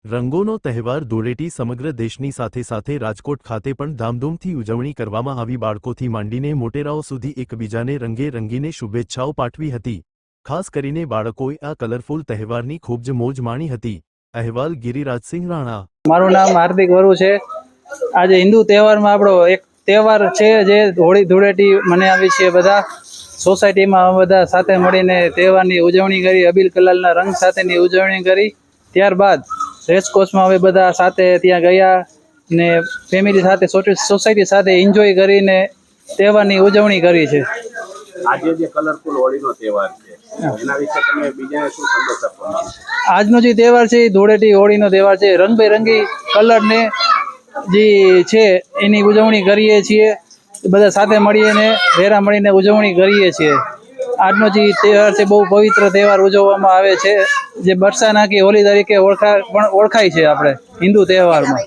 રંગોનો તહેવાર ધૂળેટી સમગ્ર દેશની સાથે સાથે રાજકોટ ખાતે પણ ધામધૂમથી ઉજવણી કરવામાં આવી। બાળકોથી માંડીને મોટેરાઓ સુધી એકબીજાને રંગે રંગીને શુભેચ્છાઓ પાઠવી હતી। ખાસ કરીને બાળકોએ આ કલરફુલ તહેવારની ખૂબ જ મોજ માણી હતી। અહેવાલ ગિરિરાજસિંહ રાણા। મારું નામ હાર્દિક વરુ છે। આજે હિન્દુ તહેવારમાં આપણો એક તહેવાર છે જે હોળી ધૂળેટી મનાવી છે। બધા સોસાયટીમાં બધા સાથે મળીને તહેવારની ઉજવણી કરી, અબીલ કલાલના રંગ સાથેની ઉજવણી કરી। ત્યારબાદ રેસકોર્સમાં હવે બધા સાથે ત્યાં ગયા ને ફેમિલી સાથે સોસાયટી સાથે એન્જોય કરીને તહેવારની ઉજવણી કરી છે। આજે જે કલરફુલ હોળીનો તહેવાર છે એના વિશે તમે બીજાને શું સંદેશ આપવા માંગો? આજનો જે તહેવાર છે એ ધૂળેટી હોળીનો તહેવાર છે। રંગબેરંગી કલરને જે છે એની ઉજવણી કરીએ છીએ। બધા સાથે મળીને ભેરા મળીને ઉજવણી કરીએ છીએ। આજનો જે તહેવાર છે બહુ પવિત્ર તહેવાર ઉજવવામાં આવે છે, જે બરસા નાખી હોળી તરીકે ઓળખાય છે આપણે હિન્દુ તહેવારમાં।